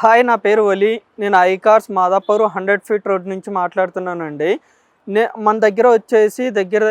Hi, నా పేరు ఒలి. నేను ఐకార్స్ మాదాపూర్ 100 ఫీట్ రోడ్ నుంచి మాట్లాడుతున్నానండి. మన దగ్గర వచ్చేసి దగ్గర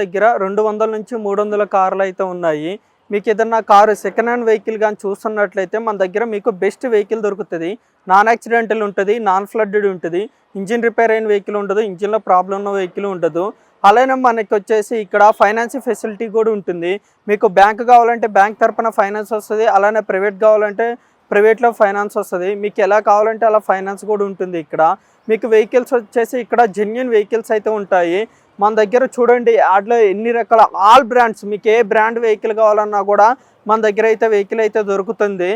200 నుంచి 300 కార్లు అయితే ఉన్నాయి. మీకు ఏదన్నా కారు సెకండ్ హ్యాండ్ వెహికల్ కానీ చూస్తున్నట్లయితే మన దగ్గర మీకు బెస్ట్ వెహికల్ దొరుకుతుంది. నాన్ యాక్సిడెంటల్ ఉంటుంది, నాన్ ఫ్లడ్డెడ్ ఉంటుంది, ఇంజిన్ రిపేర్ అయిన వెహికల్ ఉండదు, ఇంజిన్లో ప్రాబ్లం ఉన్న వెహికల్ ఉండదు. అలానే మనకి వచ్చేసి ఇక్కడ ఫైనాన్స్ ఫెసిలిటీ కూడా ఉంటుంది. మీకు బ్యాంక్ కావాలంటే బ్యాంక్ తరపున ఫైనాన్స్ వస్తుంది, అలానే ప్రైవేట్ కావాలంటే ప్రైవేట్లో ఫైనాన్స్ వస్తుంది. మీకు ఎలా కావాలంటే అలా ఫైనాన్స్ కూడా ఉంటుంది. ఇక్కడ మీకు వెహికల్స్ వచ్చేసి ఇక్కడ జెన్యూన్ వెహికల్స్ అయితే ఉంటాయి. మన దగ్గర చూడండి యాడ్లో ఎన్ని రకాల ఆల్ బ్రాండ్స్, మీకు ఏ బ్రాండ్ వెహికల్ కావాలన్నా కూడా మన దగ్గర అయితే వెహికల్ అయితే దొరుకుతుంది.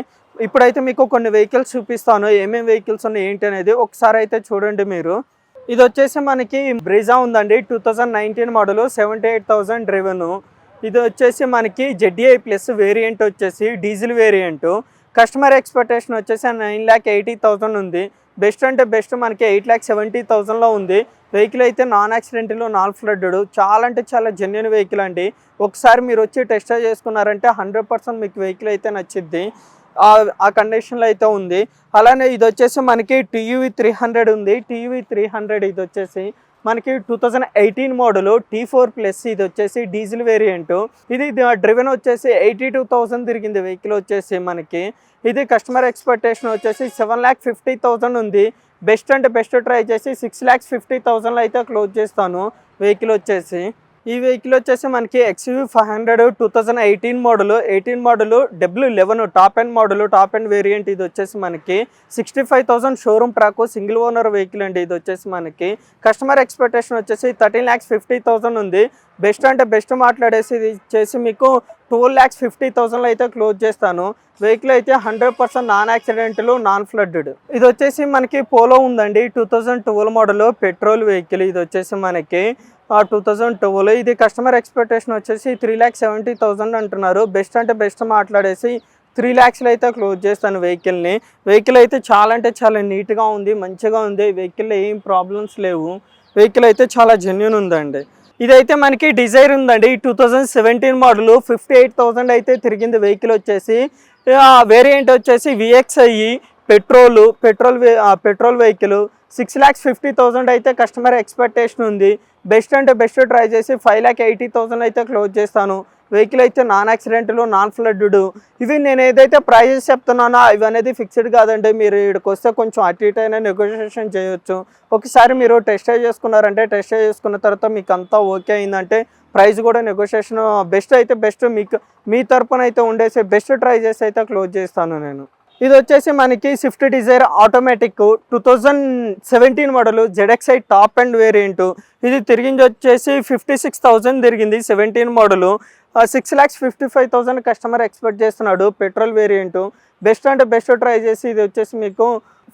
ఇప్పుడైతే మీకు కొన్ని వెహికల్స్ చూపిస్తాను, ఏమేమి వెహికల్స్ ఉన్నాయి ఏంటి అనేది ఒకసారి అయితే చూడండి మీరు. ఇది వచ్చేసి మనకి బ్రిజా ఉందండి, 2019 మోడల్, 78,000 డ్రివెన్. ఇది వచ్చేసి మనకి ZDI ప్లస్ వేరియంట్ వచ్చేసి డీజిల్ వేరియంట్. కస్టమర్ ఎక్స్పెక్టేషన్ వచ్చేసి 9,80,000 ఉంది. బెస్ట్ అంటే బెస్ట్ మనకి 8,70,000లో ఉంది. వెహికల్ అయితే నాన్ యాక్సిడెంటల్, నాన్ ఫ్లడ్డెడ్, చాలా అంటే చాలా జెన్యూన్ వెహికల్ అండి. ఒకసారి మీరు వచ్చి టెస్ట్ డ్రైవ్ చేసుకున్నారంటే 100% మీకు వెహికల్ అయితే నచ్చిద్ది. ఆ కండిషన్లో అయితే ఉంది. అలానే ఇది వచ్చేసి మనకి TUV 300 ఉంది. TUV 300 ఇది వచ్చేసి మనకి 2018 మోడల్ T4 ప్లస్. ఇది వచ్చేసి డీజిల్ వేరియంట్. ఇది డ్రివెన్ వచ్చేసి 82,000 తిరిగింది వెహికల్ వచ్చేసి మనకి. ఇది కస్టమర్ ఎక్స్పెక్టేషన్ వచ్చేసి 7,50,000 ఉంది. బెస్ట్ అంటే బెస్ట్ ట్రై చేసి 6,50,000లో అయితే క్లోజ్ చేస్తాను వెహికల్ వచ్చేసి. ఈ వెహికల్ వచ్చేసి మనకి XUV 500 2018 model, 18 model, W11 top end model, top end variant. ఇది వచ్చేసి మనకి 65,000 showroom track, single owner vehicle అండి. ఇది వచ్చేసి మనకి కస్టమర్ ఎక్స్పెక్టేషన్ వచ్చేసి 13,50,000 ఉంది. బెస్ట్ అంటే బెస్ట్ మాట్లాడేసి ఇది వచ్చేసి మీకు 12,50,000లో అయితే క్లోజ్ చేస్తాను. వెహికల్ అయితే 100% నాన్ యాక్సిడెంటల్, నాన్ ఫ్లడ్డెడ్. ఇది వచ్చేసి మనకి పోలో ఉందండి, 2012 మోడల్, పెట్రోల్ వెహికల్. ఇది వచ్చేసి మనకి 2012. ఇది కస్టమర్ ఎక్స్పెక్టేషన్ వచ్చేసి 3,70,000 అంటున్నారు. బెస్ట్ అంటే బెస్ట్ మాట్లాడేసి 3 lakhsలో అయితే క్లోజ్ చేస్తాను వెహికల్ని. వెహికల్ అయితే చాలా అంటే చాలా నీట్గా ఉంది, మంచిగా ఉంది. వెహికల్లో ఏం ప్రాబ్లమ్స్ లేవు. వెహికల్ అయితే చాలా జెన్యూన్ ఉందండి. ఇదైతే మనకి డిజైర్ ఉందండి, 2017 మోడల్, 58,000 అయితే తిరిగింది వెహికల్ వచ్చేసి. వేరియంట్ వచ్చేసి VXI పెట్రోల్ వెహికల్. 6,50,000 అయితే కస్టమర్ ఎక్స్పెక్టేషన్ ఉంది. బెస్ట్ అంటే బెస్ట్ ట్రై చేసి 5,80,000 అయితే క్లోజ్ చేస్తాను. వెహికల్ అయితే నాన్ యాక్సిడెంటల్, నాన్ ఫ్లడ్డెడ్. ఇవి నేను ఏదైతే ప్రైజెస్ చెప్తున్నానో ఇవి అనేది ఫిక్స్డ్ కాదండి. మీరు ఇక్కడికి వస్తే కొంచెం అటు ఇటు అయినా నెగోషియేషన్ చేయొచ్చు. ఒకసారి మీరు టెస్ట్ డ్రైవ్ చేసుకున్నారంటే టెస్ట్ డ్రైవ్ చేసుకున్న తర్వాత మీకు అంతా ఓకే అయిందంటే ప్రైస్ కూడా నెగోషియేషన్ బెస్ట్ అయితే బెస్ట్ మీకు మీ తరపున అయితే ఉండేసి బెస్ట్ ట్రై చేసి అయితే క్లోజ్ చేస్తాను నేను. ఇది వచ్చేసి మనకి Swift Dzire automatic, 2017 model, ZXI top and variant. ఇది తిరిగింది వచ్చేసి 56,000 తిరిగింది. 17 మోడల్, 6,55,000 కస్టమర్ ఎక్స్పెక్ట్ చేస్తున్నాడు. Petrol variant. బెస్ట్ అంటే బెస్ట్ ట్రై చేసి ఇది వచ్చేసి మీకు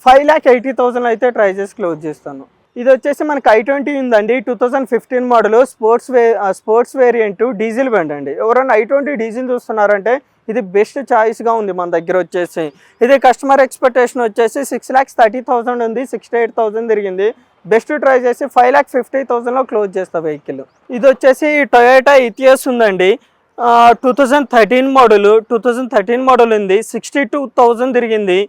5,80,000 అయితే ట్రై చేసి క్లోజ్ చేస్తాను. ఇది వచ్చేసి మనకి I20 ఉందండి, 2015 మోడల్, స్పోర్ట్స్ వేరియంట్, డీజిల్ బండి అండి. ఎవరైనా I20 డీజిల్ చూస్తున్నారంటే ఇది బెస్ట్ చాయిస్గా ఉంది మన దగ్గర వచ్చేసి. ఇది కస్టమర్ ఎక్స్పెక్టేషన్ వచ్చేసి 6,30,000 ఉంది. 68,000 తిరిగింది. బెస్ట్ ట్రై చేసి 5,50,000లో క్లోజ్ చేస్తా వెహికల్. ఇది వచ్చేసి టొయోటా ఇథియోస్ ఉందండి, 2013 మోడల్ ఉంది. 62,000 తిరిగింది.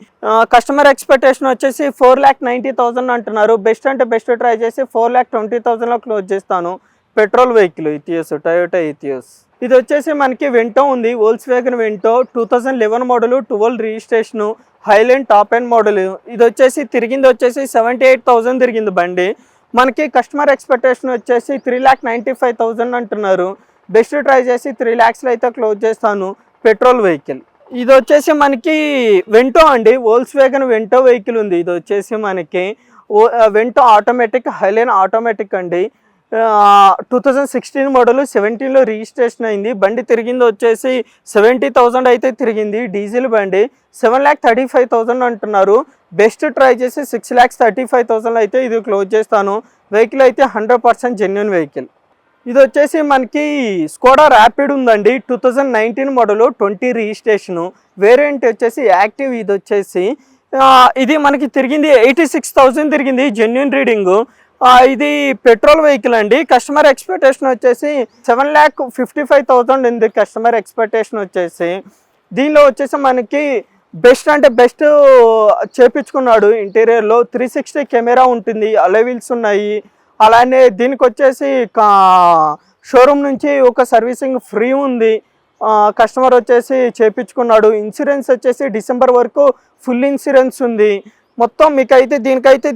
కస్టమర్ ఎక్స్పెక్టేషన్ వచ్చేసి 4,90,000 అంటున్నారు. బెస్ట్ అంటే బెస్ట్ ట్రై చేసి 4,20,000లో క్లోజ్ చేస్తాను. Petrol vehicle Etios, Toyota Etios. ఇది వచ్చేసి మనకి వెంటో ఉంది, Volkswagen Vento, 2011 model, 12 registration, highline top end model. ఇది వచ్చేసి తిరిగింది వచ్చేసి 78,000 తిరిగింది బండి. మనకి కస్టమర్ ఎక్స్పెక్టేషన్ వచ్చేసి 3,95,000 అంటున్నారు. బెస్ట్ ట్రై చేసి 3 lakhsలో అయితే క్లోజ్ చేస్తాను. Petrol vehicle. ఇది వచ్చేసి మనకి వెంటో అండి, వోల్క్స్వాగన్ వెంటో వెహికల్ ఉంది. ఇది వచ్చేసి మనకి వెంటో ఆటోమేటిక్, హైలైన్ ఆటోమేటిక్ అండి. 2016 మోడల్, 17లో రిజిస్ట్రేషన్ అయింది. బండి తిరిగింది వచ్చేసి 70,000 అయితే తిరిగింది. డీజిల్ బండి. 7,35,000 అంటున్నారు. బెస్ట్ ట్రై చేసి 6,35,000 అయితే ఇది క్లోజ్ చేస్తాను. వెహికల్ అయితే 100% జెన్యూన్ వెహికల్. ఇది వచ్చేసి మనకి స్కోడా ర్యాపిడ్ ఉందండి, 2019 మోడల్, 20 రిజిస్ట్రేషను, వేరియంట్ వచ్చేసి యాక్టివ్. ఇది వచ్చేసి ఇది మనకి తిరిగింది 86,000 తిరిగింది, జెన్యూన్ రీడింగు. ఇది పెట్రోల్ వెహికల్ అండి. కస్టమర్ ఎక్స్పెక్టేషన్ వచ్చేసి 7,55,000 ఉంది కస్టమర్ ఎక్స్పెక్టేషన్ వచ్చేసి. దీనిలో వచ్చేసి మనకి బెస్ట్ అంటే బెస్ట్ చేపించుకున్నాడు. ఇంటీరియర్లో 360 కెమెరా ఉంటుంది, అలాయ్ వీల్స్ ఉన్నాయి. అలానే దీనికి వచ్చేసి షోరూమ్ నుంచి ఒక సర్వీసింగ్ ఫ్రీ ఉంది. కస్టమర్ వచ్చేసి చేపించుకున్నాడు. ఇన్సూరెన్స్ వచ్చేసి డిసెంబర్ వరకు ఫుల్ ఇన్సూరెన్స్ ఉంది. మొత్తం మీకైతే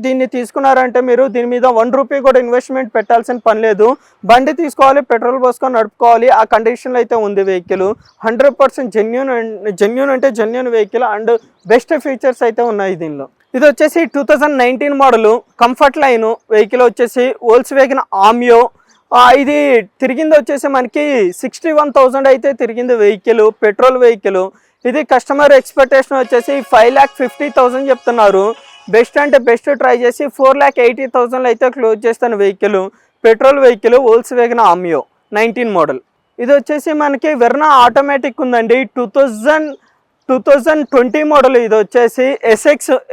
దీన్ని తీసుకున్నారంటే మీరు దీని మీద 1 రూపీ కూడా ఇన్వెస్ట్మెంట్ పెట్టాల్సిన పని లేదు. బండి తీసుకోవాలి, పెట్రోల్ పోసుకొని నడుపుకోవాలి, ఆ కండిషన్లో అయితే ఉంది వెహికల్. 100% జెన్యూన్ అంటే genuine vehicle and best features అయితే ఉన్నాయి దీనిలో. ఇది వచ్చేసి 2019 మోడలు కంఫర్ట్ లైన్ వెహికల్ వచ్చేసి వోల్క్స్వాగన్ ఆమియో. ఇది తిరిగింది వచ్చేసి మనకి 61,000 అయితే తిరిగింది వెహికల్, పెట్రోల్ వెహికల్. ఇది కస్టమర్ ఎక్స్పెక్టేషన్ వచ్చేసి 5,50,000 చెప్తున్నారు. బెస్ట్ అంటే బెస్ట్ ట్రై చేసి 4,80,000 అయితే క్లోజ్ చేస్తాను vehicle. Petrol vehicle Volkswagen Ameo 19 model. ఇది వచ్చేసి మనకి వెర్నా ఆటోమేటిక్ ఉందండి. 2020 మోడల్. ఇది వచ్చేసి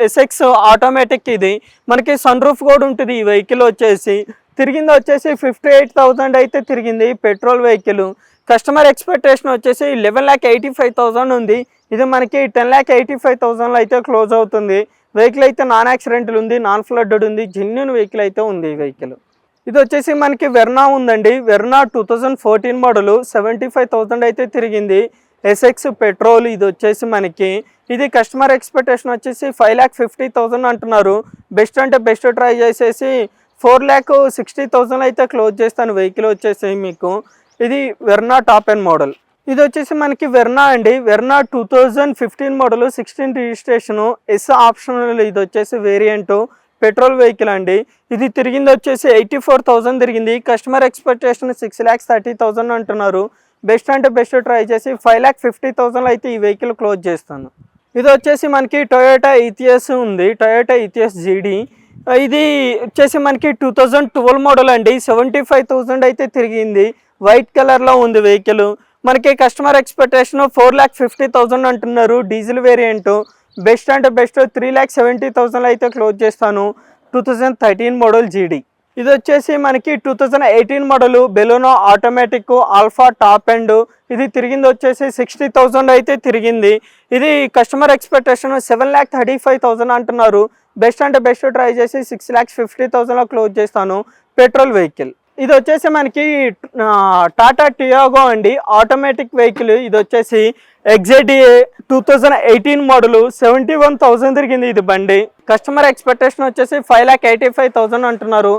ఎస్ఎక్స్ ఆటోమేటిక్. ఇది మనకి సన్ రూఫ్ కూడా ఉంటుంది. ఈ వెహికల్ వచ్చేసి తిరిగింది వచ్చేసి 58,000 అయితే తిరిగింది, పెట్రోల్ వెహికల్. కస్టమర్ ఎక్స్పెక్టేషన్ వచ్చేసి 11,85,000 ఉంది. ఇది మనకి 10,85,000 అయితే క్లోజ్ అవుతుంది. వెహికల్ అయితే నాన్ యాక్సిడెంటల్ ఉంది, నాన్ ఫ్లడ్డెడ్ ఉంది, జెన్యూన్ వెహికల్ అయితే ఉంది ఈ వెహికల్. ఇది వచ్చేసి మనకి వెర్నా ఉందండి. వెర్నా 2014 మోడలు 75,000 అయితే తిరిగింది, ఎస్ఎక్స్ పెట్రోల్. ఇది వచ్చేసి మనకి ఇది కస్టమర్ ఎక్స్పెక్టేషన్ వచ్చేసి 5,50,000 అంటున్నారు. బెస్ట్ అంటే బెస్ట్ ట్రై చేసేసి 4,60,000 అయితే క్లోజ్ చేస్తాను వెహికల్ వచ్చేసి మీకు. ఇది వెర్నా టాప్ ఎండ్ మోడల్. ఇది వచ్చేసి మనకి వెర్నా అండి. Verna 2015 model 16 registration, S optional. ఇది వచ్చేసి వేరియంటు, పెట్రోల్ వెహికల్ అండి. ఇది తిరిగింది వచ్చేసి 84,000 తిరిగింది. కస్టమర్ ఎక్స్పెక్టేషన్ 6,30,000 అంటున్నారు. బెస్ట్ అంటే బెస్ట్ ట్రై చేసి 5,50,000 అయితే ఈ వెహికల్ క్లోజ్ చేస్తాను. ఇది వచ్చేసి మనకి టొయోటా ఈథియస్ ఉంది, టొయోటా ఈథియస్ జీడీ. ఇది వచ్చేసి మనకి 2012 మోడల్ అండి. 75,000 అయితే తిరిగింది, వైట్ కలర్లో ఉంది వెహికల్. మనకి కస్టమర్ ఎక్స్పెక్టేషన్ 4,50,000 అంటున్నారు, డీజిల్ వేరియంటు. బెస్ట్ అంటే బెస్ట్ 3,70,000 అయితే క్లోజ్ చేస్తాను. 2013 మోడల్ జీడీ. ఇది వచ్చేసి మనకి 2018 model Baleno automatic alpha top end. ఇది తిరిగింది వచ్చేసి 60,000 అయితే తిరిగింది. ఇది కస్టమర్ ఎక్స్పెక్టేషన్ 7,35,000 అంటున్నారు. బెస్ట్ అంటే బెస్ట్ ట్రై చేసి 6,50,000 క్లోజ్ చేస్తాను, పెట్రోల్ వెహికల్. ఇది వచ్చేసి మనకి టాటా టియాగో అండి, ఆటోమేటిక్ వెహికల్. ఇది వచ్చేసి XZDA 2018 మోడలు 71,000 తిరిగింది ఇది బండి. కస్టమర్ ఎక్స్పెక్టేషన్ వచ్చేసి 5,85,000 అంటున్నారు,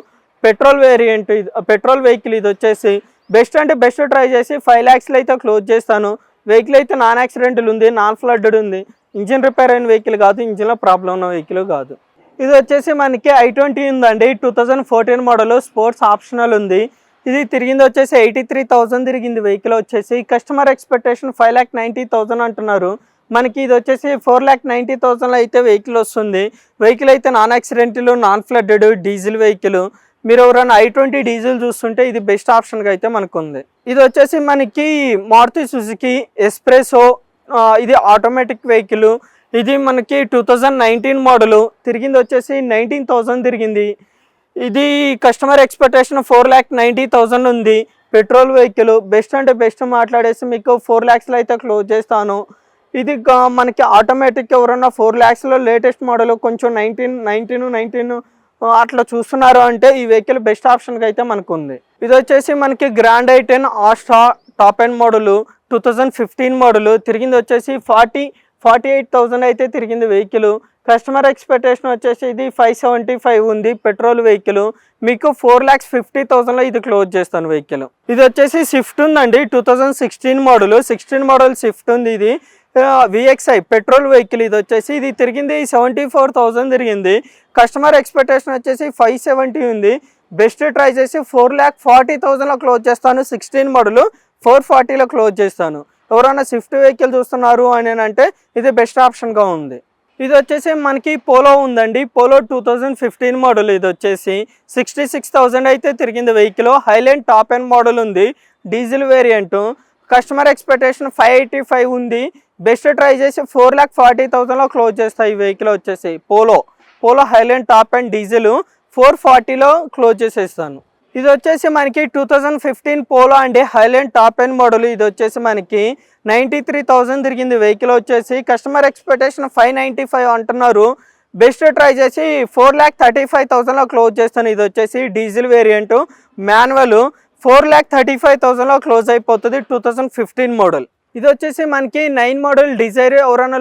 పెట్రోల్ వేరియంట్, పెట్రోల్ వెహికల్. ఇది వచ్చేసి బెస్ట్ అంటే బెస్ట్ ట్రై చేసి 5 lakhs అయితే క్లోజ్ చేస్తాను. వెహికల్ అయితే నాన్ యాక్సిడెంటల్ ఉంది, నాన్ ఫ్లడ్డెడ్ ఉంది, ఇంజిన్ రిపేర్ అయిన వెహికల్ కాదు, ఇంజిన్లో ప్రాబ్లం ఉన్న వెహికల్ కాదు. ఇది వచ్చేసి మనకి i20 ఉందండి. 2014 మోడల్ స్పోర్ట్స్ ఆప్షనల్ ఉంది. ఇది తిరిగింది వచ్చేసి 83,000 తిరిగింది వెహికల్ వచ్చేసి. కస్టమర్ ఎక్స్పెక్టేషన్ 5,90,000 అంటున్నారు. మనకి ఇది వచ్చేసి 4,90,000 అయితే వెహికల్ వస్తుంది. వెహికల్ అయితే non accidental, non flooded, diesel vehicle. మీరు ఎవరైనా i20 డీజిల్ చూస్తుంటే ఇది బెస్ట్ ఆప్షన్గా అయితే మనకు ఉంది. ఇది వచ్చేసి మనకి మారుతి సుజుకి ఎస్ప్రెసో. ఇది ఆటోమేటిక్ వెహికల్. ఇది మనకి 2019 మోడలు. తిరిగింది వచ్చేసి 19,000 తిరిగింది. ఇది కస్టమర్ ఎక్స్పెక్టేషన్ 4,90,000 ఉంది, పెట్రోల్ వెహికల్. బెస్ట్ అంటే బెస్ట్ మాట్లాడేసి మీకు 4 lakhs అయితే క్లోజ్ చేస్తాను. ఇది మనకి ఆటోమేటిక్ ఎవరన్నా 4 lakhsలో లేటెస్ట్ మోడల్ కొంచెం 19 అట్లా చూస్తున్నారు అంటే ఈ వెహికల్ బెస్ట్ ఆప్షన్గా అయితే మనకు ఉంది. ఇది వచ్చేసి మనకి grand i10 Asta top end model 2015 model. తిరిగింది వచ్చేసి 48,000 అయితే తిరిగింది వెహికల్. కస్టమర్ ఎక్స్పెక్టేషన్ వచ్చేసి ఇది 575 ఉంది, పెట్రోల్ వెహికల్. మీకు 4,50,000 ఇది క్లోజ్ చేస్తాను వెహికల్. ఇది వచ్చేసి స్విఫ్ట్ ఉందండి. 2016 మోడల్. 16 మోడల్ స్విఫ్ట్ ఉంది. ఇది VXI పెట్రోల్ వెహికల్. ఇది వచ్చేసి ఇది తిరిగింది 74,000 తిరిగింది. కస్టమర్ ఎక్స్పెక్టేషన్ వచ్చేసి 570 ఉంది. బెస్ట్ ట్రై చేసి 4,40,000 క్లోజ్ చేస్తాను. 16 మోడల్ 440 క్లోజ్ చేస్తాను. ఎవరైనా స్విఫ్ట్ వెహికల్ చూస్తున్నారు అని అంటే ఇది బెస్ట్ ఆప్షన్గా ఉంది. ఇది వచ్చేసి మనకి పోలో ఉందండి. Polo 2015 model. ఇది వచ్చేసి 66,000 అయితే తిరిగింది vehicle. Highline top end model ఉంది, డీజిల్ వేరియంట్. కస్టమర్ ఎక్స్పెక్టేషన్ 585 ఉంది. బెస్ట్ ట్రై చేసి 4,40,000 క్లోజ్ చేస్తాయి ఈ వెహికల్ వచ్చేసి. Polo highline top and diesel 440 close చేసేస్తాను. ఇది వచ్చేసి మనకి 2015 పోలో అండి, హైలాండ్ టాప్ ఎండ్ మోడల్. ఇది వచ్చేసి మనకి 93,000 తిరిగింది వెహికల్ వచ్చేసి. కస్టమర్ ఎక్స్పెక్టేషన్ 595 అంటున్నారు. బెస్ట్ ట్రై చేసి 4,35,000లో క్లోజ్ చేస్తాను. ఇది వచ్చేసి డీజిల్ వేరియంట్ మాన్యువల్. 4,35,000లో క్లోజ్ అయిపోతుంది. 2015 మోడల్. ఇది వచ్చేసి మనకి 9 మోడల్ డిజైర్. ఎవరైనా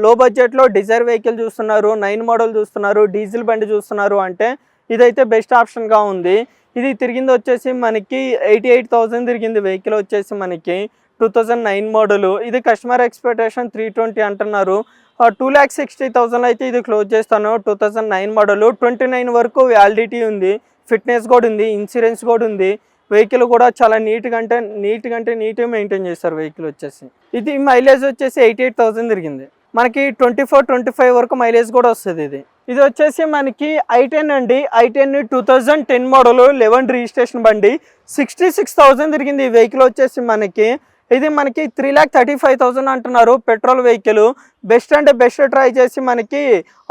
లో బడ్జెట్లో డిజైర్ వెహికల్ చూస్తున్నారు, 9 మోడల్ చూస్తున్నారు, డీజిల్ బండి చూస్తున్నారు అంటే ఇదైతే బెస్ట్ ఆప్షన్గా ఉంది. ఇది తిరిగింది వచ్చేసి మనకి 88,000 తిరిగింది వెహికల్ వచ్చేసి మనకి 2009 మోడలు. ఇది కస్టమర్ ఎక్స్పెక్టేషన్ 320 అంటున్నారు. 2,60,000 అయితే ఇది క్లోజ్ చేస్తాను. 2009 మోడలు. 29 వరకు వ్యాలిడిటీ ఉంది, ఫిట్నెస్ కూడా ఉంది, ఇన్సూరెన్స్ కూడా ఉంది. వెహికల్ కూడా చాలా నీట్గా మెయింటైన్ చేస్తారు వెహికల్ వచ్చేసి. ఇది మైలేజ్ వచ్చేసి 88,000 తిరిగింది. మనకి 24-25 వరకు మైలేజ్ కూడా వస్తుంది. ఇది వచ్చేసి మనకి i10 అండి. i10 2010 మోడల్ 11 రిజిస్ట్రేషన్ బండి. 66,000 తిరిగింది ఈ వెహికల్ వచ్చేసి మనకి. ఇది మనకి 3,35,000 అంటున్నారు. Petrol vehicle. బెస్ట్ అంటే బెస్ట్ ట్రై చేసి మనకి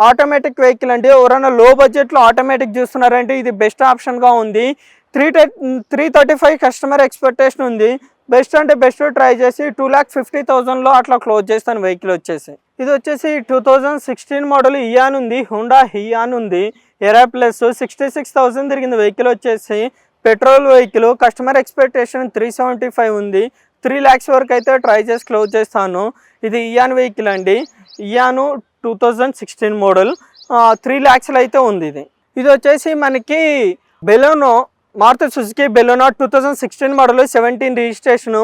ఆటోమేటిక్ వెహికల్ అండి. ఎవరైనా లో బడ్జెట్లో ఆటోమేటిక్ చూస్తున్నారంటే ఇది బెస్ట్ ఆప్షన్గా ఉంది. 335 కస్టమర్ ఎక్స్పెక్టేషన్ ఉంది. బెస్ట్ అంటే బెస్ట్ ట్రై చేసి 2,50,000లో అట్లా క్లోజ్ చేస్తాను వెహికల్ వచ్చేసి. ఇది వచ్చేసి 2016 మోడల్ ఇయాన్ ఉంది, హుండా హియాన్ ఉంది, ఎరా ప్లస్. 66,000 తిరిగింది వెహికల్ వచ్చేసి. Petrol vehicle. కస్టమర్ ఎక్స్పెక్టేషన్ 375 ఉంది. 3 lakhs వరకు అయితే ట్రై చేసి క్లోజ్ చేస్తాను. ఇది ఇయాన్ వెహికల్ అండి. ఇయాను 2016 మోడల్ 3 lakhsలో అయితే ఉంది. ఇది వచ్చేసి మనకి Baleno, Maruti Suzuki Baleno 2016 model 17 registration.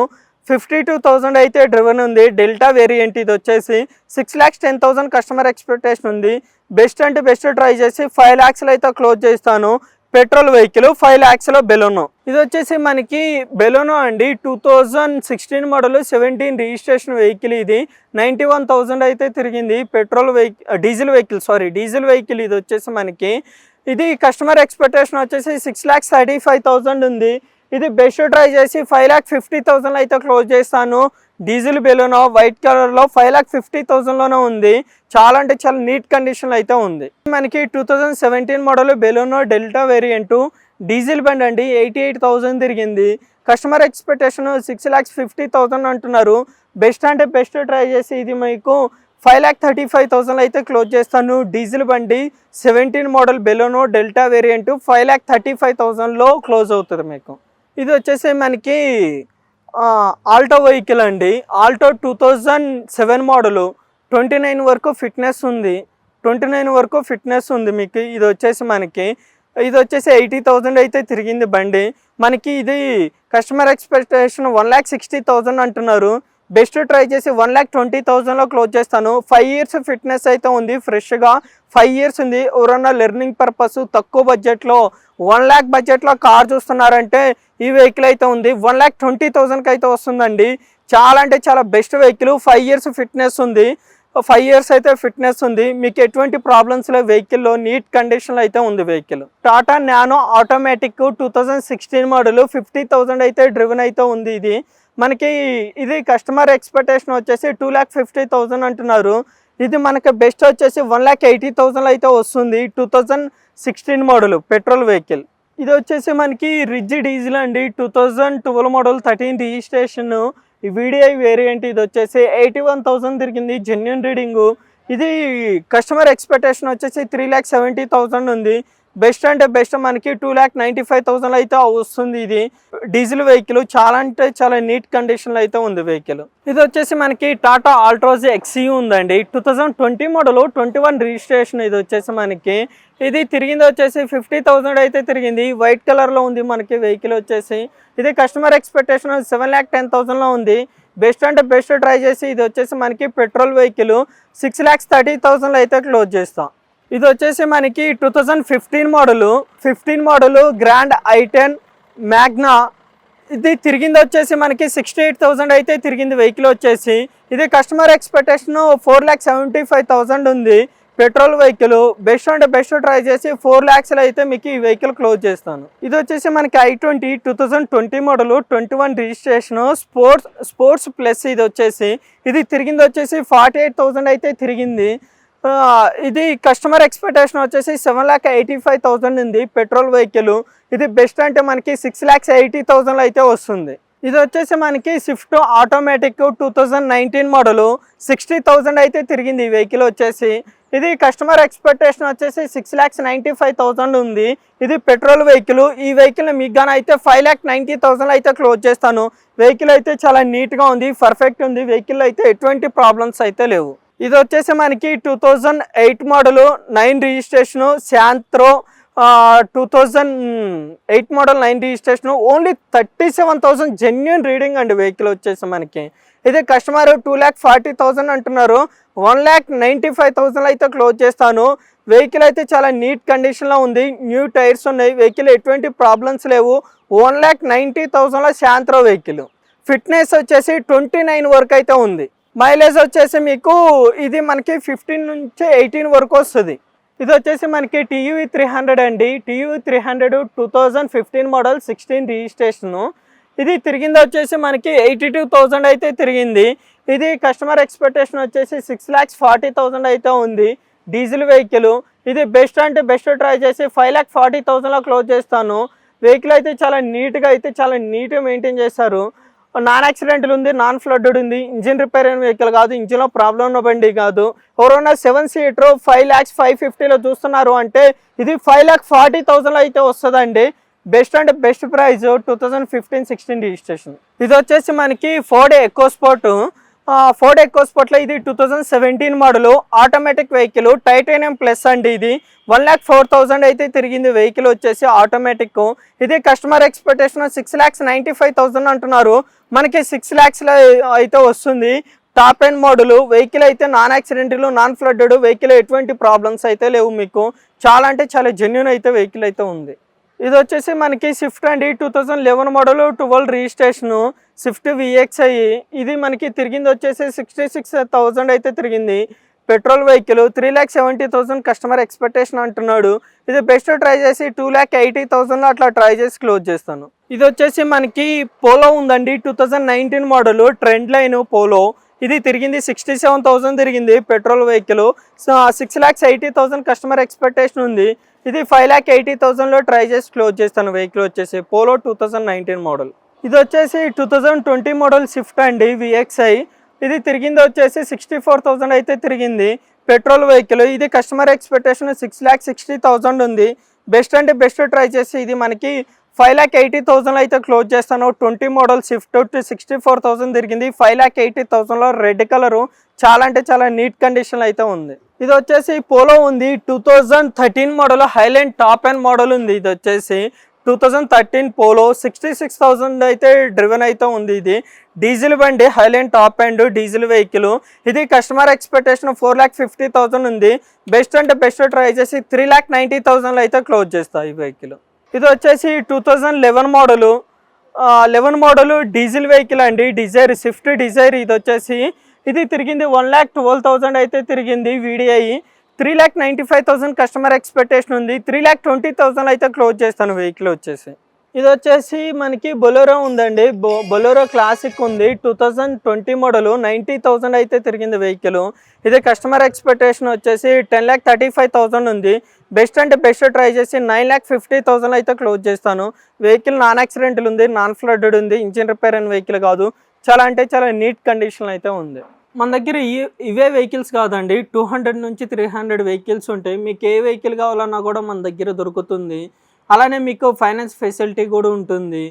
52,000 అయితే డ్రివెన్ ఉంది. Delta variant. ఇది వచ్చేసి 6,10,000 కస్టమర్ ఎక్స్పెక్టేషన్ ఉంది. బెస్ట్ అంటే బెస్ట్ ట్రై చేసి 5 lakhsలో అయితే క్లోజ్ చేస్తాను. Petrol vehicle. 5 lakhsలో బెలోనో. ఇది వచ్చేసి మనకి బెలోనో అండి. 2016 మోడల్ 17 రిజిస్ట్రేషన్ వెహికల్. ఇది 91,000 అయితే తిరిగింది. Petrol vehicle, diesel vehicle. ఇది వచ్చేసి మనకి ఇది కస్టమర్ ఎక్స్పెక్టేషన్ వచ్చేసి 6,35,000 ఉంది. ఇది బెస్ట్ ట్రై చేసి 5,50,000 అయితే క్లోజ్ చేస్తాను. డీజిల్ బెలోనో వైట్ కలర్లో 5,50,000లోనే ఉంది. చాలా అంటే చాలా నీట్ కండిషన్లో అయితే ఉంది. మనకి 2017 model Baleno delta variant diesel బండి అండి. 88,000 తిరిగింది. కస్టమర్ ఎక్స్పెక్టేషన్ 6,50,000 అంటున్నారు. బెస్ట్ అంటే బెస్ట్ ట్రై చేసి ఇది మీకు 5,35,000 అయితే క్లోజ్ చేస్తాను. డీజిల్ బండి 17 మోడల్ బెలోనో డెల్టా వేరియంట్ 5,35,000లో క్లోజ్ అవుతుంది మీకు. ఇది వచ్చేసి మనకి ఆల్టో వెహికల్ అండి. ఆల్టో 2007 మోడలు 29 వరకు ఫిట్నెస్ ఉంది. 29 వరకు ఫిట్నెస్ ఉంది మీకు. ఇది వచ్చేసి మనకి 80,000 అయితే తిరిగింది బండి మనకి. ఇది కస్టమర్ ఎక్స్పెక్టేషన్ 1,60,000 అంటున్నారు. బెస్ట్ ట్రై చేసి 1,20,000లో క్లోజ్ చేస్తాను. 5 years ఫిట్నెస్ అయితే ఉంది. ఫ్రెష్గా 5 years ఉంది. ఎవరన్నా లెర్నింగ్ పర్పస్ తక్కువ బడ్జెట్లో 1 lakh బడ్జెట్లో కార్ చూస్తున్నారంటే ఈ వెహికల్ అయితే ఉంది. 1,20,000కి అయితే వస్తుందండి. చాలా అంటే చాలా బెస్ట్ వెహికల్. 5 years ఫిట్నెస్ ఉంది. 5 years అయితే ఫిట్నెస్ ఉంది. మీకు ఎటువంటి ప్రాబ్లమ్స్ లేవు వెహికల్లో. నీట్ కండిషన్లో అయితే ఉంది vehicle. Tata nano automatic 2016 model 50,000 అయితే డ్రివెన్ అయితే ఉంది. ఇది మనకి ఇది కస్టమర్ ఎక్స్పెక్టేషన్ వచ్చేసి 2,50,000 అంటున్నారు. ఇది మనకి బెస్ట్ వచ్చేసి 1,80,000 అయితే వస్తుంది. 2016 మోడల్ పెట్రోల్ వెహికల్. ఇది వచ్చేసి మనకి రిడ్జ్ డీజిల్ అండి. 2012 మోడల్ 13 రిజిస్ట్రేషన్ వీడిఐ వేరియంట్. ఇది వచ్చేసి 81,000 తిరిగింది. Genuine reading. ఇది కస్టమర్ ఎక్స్పెక్టేషన్ వచ్చేసి 3,70,000 ఉంది. బెస్ట్ అంటే బెస్ట్ మనకి 2,95,000 అయితే వస్తుంది. ఇది డీజిల్ వెహికల్. చాలా అంటే చాలా నీట్ కండిషన్లో అయితే ఉంది వెహికల్. ఇది వచ్చేసి మనకి టాటా ఆల్ట్రోజ్ ఎక్స్యూ ఉందండి. 2020 మోడల్ 21 రిజిస్ట్రేషన్. ఇది వచ్చేసి మనకి ఇది తిరిగింది వచ్చేసి 50,000 అయితే తిరిగింది. వైట్ కలర్లో ఉంది మనకి వెహికల్ వచ్చేసి. ఇది కస్టమర్ ఎక్స్పెక్టేషన్ 7,10,000లో ఉంది. బెస్ట్ అంటే బెస్ట్ ట్రై చేసి ఇది వచ్చేసి మనకి పెట్రోల్ వెహికల్ 6,30,000 అయితే క్లోజ్ చేస్తాం. ఇది వచ్చేసి మనకి 2015 మోడలు గ్రాండ్ i10 మ్యాగ్నా. ఇది తిరిగింది వచ్చేసి మనకి 68,000 అయితే తిరిగింది వెహికల్ వచ్చేసి. ఇది కస్టమర్ ఎక్స్పెక్టేషన్ 4,75,000 ఉంది. Petrol vehicle. బెస్ట్ అంటే బెస్ట్ ట్రై చేసి 4 lakhsలో అయితే మీకు ఈ వెహికల్ క్లోజ్ చేస్తాను. ఇది వచ్చేసి మనకి i20 2020 model 21 registration sports plus. ఇది వచ్చేసి ఇది తిరిగింది వచ్చేసి 48,000 అయితే తిరిగింది. ఇది కస్టమర్ ఎక్స్పెక్టేషన్ వచ్చేసి 7,85,000 ఉంది పెట్రోల్ వెహికల్. ఇది బెస్ట్ అంటే మనకి 6,80,000 అయితే వస్తుంది. ఇది వచ్చేసి మనకి స్విఫ్ట్ ఆటోమేటిక్ 2019 మోడలు 60,000 అయితే తిరిగింది ఈ వెహికల్ వచ్చేసి. ఇది కస్టమర్ ఎక్స్పెక్టేషన్ వచ్చేసి 6,95,000 ఉంది. ఇది పెట్రోల్ వెహికల్. ఈ వెహికల్ మీకు గాన అయితే 5,90,000 అయితే క్లోజ్ చేస్తాను. వెహికల్ అయితే చాలా నీట్గా ఉంది, పర్ఫెక్ట్ ఉంది. వెహికల్ అయితే ఎటువంటి ప్రాబ్లమ్స్ అయితే లేవు. ఇది వచ్చేసి మనకి 2008 model 9 registration Santro 2008 model 9 registration. Only 37,000 genuine reading అండి వెహికల్ వచ్చేసి మనకి. ఇది కస్టమర్ 2,40,000 అంటున్నారు. 1,95,000 అయితే క్లోజ్ చేస్తాను. వెహికల్ అయితే చాలా నీట్ కండిషన్లో ఉంది, న్యూ టైర్స్ ఉన్నాయి. వెహికల్ ఎటువంటి ప్రాబ్లమ్స్ లేవు. 1,90,000 శాంత్రో వెహికల్. ఫిట్నెస్ వచ్చేసి 29 వరకు అయితే ఉంది. మైలేజ్ వచ్చేసి మీకు ఇది మనకి 15 నుంచి 18 వరకు వస్తుంది. ఇది వచ్చేసి మనకి TUV 300 అండి. TUV 300 2015 model 16 registration. ఇది తిరిగింది వచ్చేసి మనకి 82,000 అయితే తిరిగింది. ఇది కస్టమర్ ఎక్స్పెక్టేషన్ వచ్చేసి 6,40,000 అయితే ఉంది. Diesel vehicle. ఇది బెస్ట్ అంటే బెస్ట్ ట్రై చేసి 5,40,000లో క్లోజ్ చేస్తాను. వెహికల్ అయితే చాలా నీట్గా మెయింటైన్ చేస్తారు. నాన్ యాక్సిడెంటల్ ఉంది, నాన్ ఫ్లడ్డెడ్ ఉంది. ఇంజిన్ రిపేర్ అయిన వెహికల్ కాదు, ఇంజిన్లో ప్రాబ్లం ఉన్న బండి కాదు. ఎవరైనా 7 సీటర్ 5,05,50లో చూస్తున్నారు అంటే ఇది 5,40,000 అయితే వస్తుందండి. బెస్ట్ అంటే బెస్ట్ ప్రైస్ 2015-16 రిజిస్ట్రేషన్. ఇది వచ్చేసి మనకి ఫోర్డ్ ఎకోస్పోర్ట్. ఫోర్డ్ ఎకోస్పోర్ట్లో ఇది 2017 model automatic vehicle, titanium plus అండి. ఇది 1,04,000 అయితే తిరిగింది వెహికల్ వచ్చేసి ఆటోమేటిక్. ఇది కస్టమర్ ఎక్స్పెక్టేషన్ 6,95,000 అంటున్నారు. మనకి 6 lakhs అయితే వస్తుంది. Top end model. వెహికల్ అయితే non accidental, non flooded vehicle. ఎటువంటి ప్రాబ్లమ్స్ అయితే లేవు మీకు. చాలా అంటే చాలా జెన్యున్ అయితే వెహికల్ అయితే ఉంది. ఇది వచ్చేసి మనకి స్విఫ్ట్ అండి. 2011 మోడలు 12 రిజిస్ట్రేషను. Swift VXI. ఇది మనకి తిరిగింది వచ్చేసి 66,000 అయితే తిరిగింది. Petrol vehicle. 3,70,000 కస్టమర్ ఎక్స్పెక్టేషన్ అంటున్నాడు. ఇది బెస్ట్ ట్రై చేసి 2,80,000 అట్లా ట్రై చేసి క్లోజ్ చేస్తాను. ఇది వచ్చేసి మనకి పోలో ఉందండి. 2019 మోడలు ట్రెండ్ లైన్ పోలో. ఇది తిరిగింది 67,000 తిరిగింది పెట్రోల్ వెహికల్. 6,80,000 కస్టమర్ ఎక్స్పెక్టేషన్ ఉంది. ఇది 5,80,000లో ట్రై చేసి క్లోజ్ చేస్తాను. వెహికల్ వచ్చేసి పోలో 2019 మోడల్. ఇది వచ్చేసి 2020 మోడల్ స్విఫ్ట్ అండి VXI. ఇది తిరిగింది వచ్చేసి 64,000 అయితే తిరిగింది పెట్రోల్ వెహికల్. ఇది కస్టమర్ ఎక్స్పెక్టేషన్ 6,60,000 ఉంది. బెస్ట్ అంటే బెస్ట్ ట్రై చేసి ఇది మనకి 5,80,000 అయితే క్లోజ్ చేస్తాను. 20 మోడల్ స్విఫ్ట్ 64,000 తిరిగింది. 5,80,000లో రెడ్ కలరు. చాలా అంటే చాలా నీట్ కండిషన్ అయితే ఉంది. ఇది వచ్చేసి పోలో ఉంది. 2013 model highline top and model ఉంది. ఇది వచ్చేసి 2013 పోలో 66,000 అయితే డ్రివెన్ అయితే ఉంది. ఇది డీజిల్ బండి, highline top and diesel vehicle. ఇది కస్టమర్ ఎక్స్పెక్టేషన్ 4,50,000 ఉంది. బెస్ట్ అంటే బెస్ట్ ట్రై చేసి 3,90,000 అయితే క్లోజ్ చేస్తాయి ఈ వెహికల్. ఇది వచ్చేసి 2011 మోడలు 11 మోడలు డీజిల్ వెహికల్ అండి. Dzire Swift Dzire. ఇది వచ్చేసి ఇది తిరిగింది 1,12,000 అయితే తిరిగింది VDI. 3,95,000 కస్టమర్ ఎక్స్పెక్టేషన్ ఉంది. 3,20,000 అయితే క్లోజ్ చేస్తాను వెహికల్ వచ్చేసి. ఇది వచ్చేసి మనకి బొలెరో ఉందండి. బొలెరో క్లాసిక్ ఉంది. 2020 మోడలు 90,000 అయితే తిరిగింది వెహికల్. ఇది కస్టమర్ ఎక్స్పెక్టేషన్ వచ్చేసి 10,35,000 ఉంది. బెస్ట్ అంటే బెస్ట్ ట్రై చేసి 9,50,000 అయితే క్లోజ్ చేస్తాను. వెహికల్ నాన్ యాక్సిడెంటల్ ఉంది, నాన్ ఫ్లడ్డెడ్ ఉంది. ఇంజిన్ రిపేర్ అయిన వెహికల్ కాదు. చాలా అంటే చాలా నీట్ కండిషన్ అయితే ఉంది. మన దగ్గర ఇవే వెహికల్స్ కాదండి, 200 నుంచి 300 వెహికల్స్ ఉంటాయి. మీకు ఏ వెహికల్ కావాలన్నా కూడా మన దగ్గర దొరుకుతుంది. అలానే మీకు ఫైనాన్స్ ఫెసిలిటీ కూడా ఉంటుంది.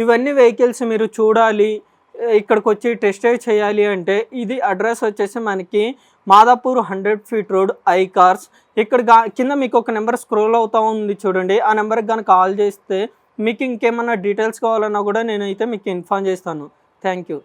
ఇవన్నీ వెహికల్స్ మీరు చూడాలి, ఇక్కడికి వచ్చి టెస్ట్ డ్రైవ్ చేయాలి అంటే ఇది అడ్రస్ వచ్చేసి మనకి మాదాపూర్ 100 feet రోడ్ iCars. ఇక్కడ కింద మీకు ఒక నెంబర్ స్క్రోల్ అవుతూ ఉంది చూడండి. ఆ నెంబర్కి కనుక కాల్ చేస్తే మీకు ఇంకేమన్నా డీటెయిల్స్ కావాలన్నా కూడా నేనైతే మీకు ఇన్ఫార్మ్ చేస్తాను. Thank you.